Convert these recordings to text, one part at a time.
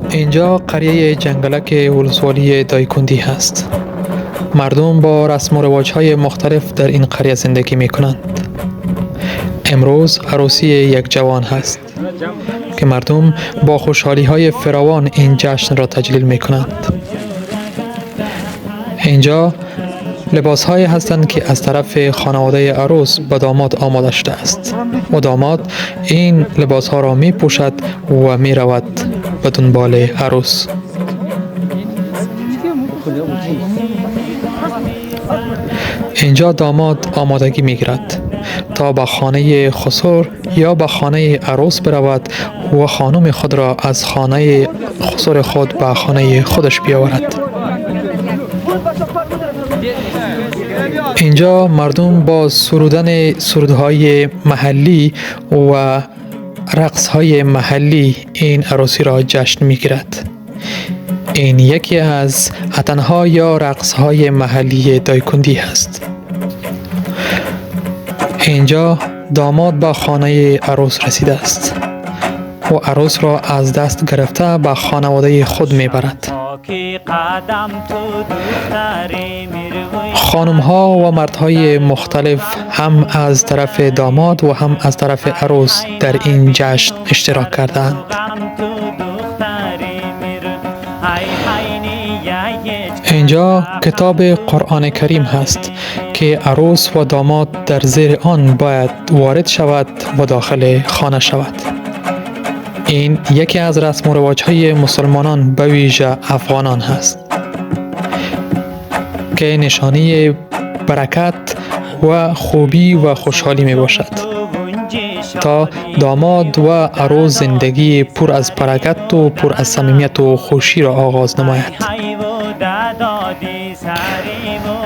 اینجا قریه جنگلک ولسوالی دایکندی هست. مردم با رسم و رواج‌های مختلف در این قریه زندگی می‌کنند. امروز عروسی یک جوان هست که مردم با خوشحالی‌های فراوان این جشن را تجلیل می‌کنند. اینجا لباس‌هایی هستند که از طرف خانواده عروس به داماد آماده شده است و داماد این لباس‌ها را می‌پوشد و می‌رود به دنبال عروس. اینجا داماد آمادگی می‌گیرد تا به خانه خسر یا به خانه عروس برود و خانم خود را از خانه خسر خود به خانه خودش بیاورد. اینجا مردم با سرودن سرودهای محلی و رقصهای محلی این عروسی را جشن می‌گیرد. این یکی از اتن‌ها یا رقصهای محلی دایکندی است. اینجا داماد به خانه عروس رسیده است و عروس را از دست گرفته به خانواده خود میبرد. خانم ها و مردهای مختلف هم از طرف داماد و هم از طرف عروس در این جشن اشتراک کردند. اینجا کتاب قرآن کریم هست که عروس و داماد در زیر آن باید وارد شود و داخل خانه شود. این یکی از رسم و رواج‌های مسلمانان به ویژه افغانان هست که نشانی برکت و خوبی و خوشحالی می باشد تا داماد و عروس زندگی پر از برکت و پر از صمیمیت و خوشی را آغاز نماید.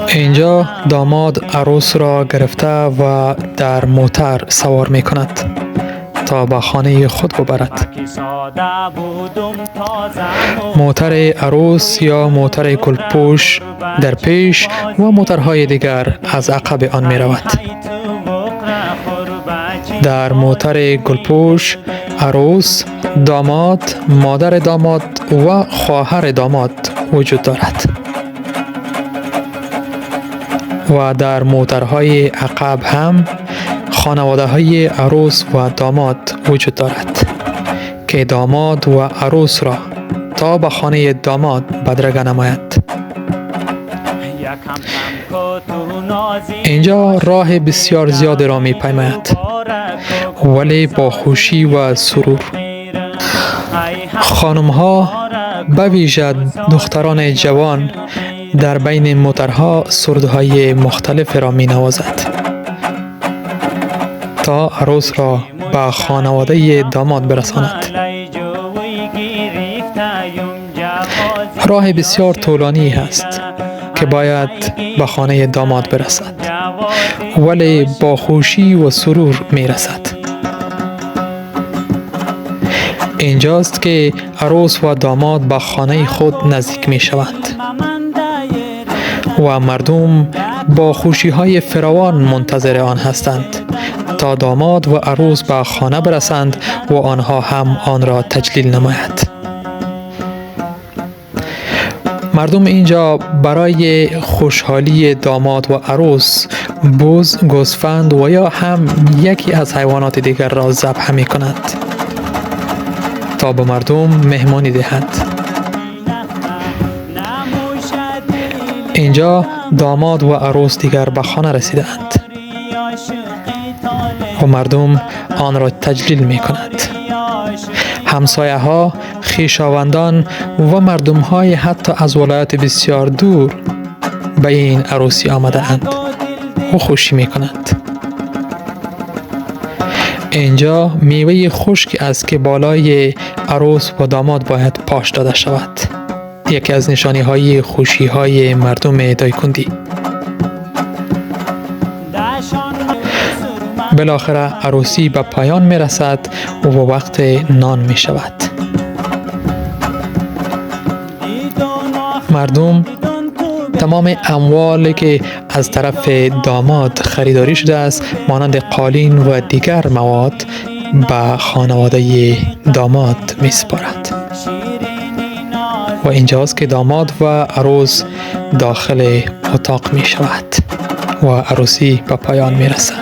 اینجا داماد عروس را گرفته و در موتر سوار می کند تا به خانه خود ببرد. موتر عروس یا موتر گلپوش در پیش و موترهای دیگر از عقب آن می رود. در موتر گلپوش عروس، داماد، مادر داماد و خواهر داماد وجود دارد و در موترهای عقب هم خانواده های عروس و داماد وجود دارد که داماد و عروس را تا به خانه داماد بدرگه نماید. اینجا راه بسیار زیاد را می پیماید ولی با خوشی و سرور. خانم ها به ویژه دختران جوان در بین موترها سرودهای مختلف را می نوازد تا عروس را به خانواده داماد برساند. راه بسیار طولانی است که باید به خانه داماد برسد ولی با خوشی و سرور می رسد. اینجاست که عروس و داماد به خانه خود نزدیک می شوند و مردم با خوشی های فراوان منتظر آن هستند تا داماد و عروس به خانه برسند و آنها هم آن را تجلیل نماید. مردم اینجا برای خوشحالی داماد و عروس بز، گوسفند و یا هم یکی از حیوانات دیگر را ذبح می کنند تا به مردم مهمانی دهند. اینجا داماد و عروس دیگر به خانه رسیدند و مردم آن را تجلیل می کنند. همسایه ها، خویشاوندان و مردم های حتی از ولایات بسیار دور به این عروسی آمده اند و خوشی می کنند. اینجا میوه خشک است که بالای عروس و داماد باید پاش داده شود. یکی از نشانی های خوشی های مردم دایکندی. بالاخره عروسی به پایان می رسد و وقت نان می شود. مردم تمام اموالی که از طرف داماد خریداری شده است مانند قالین و دیگر مواد به خانواده داماد می سپارد. و اینجاست که داماد و عروس داخل اتاق می شود و عروسی به پایان می رسد.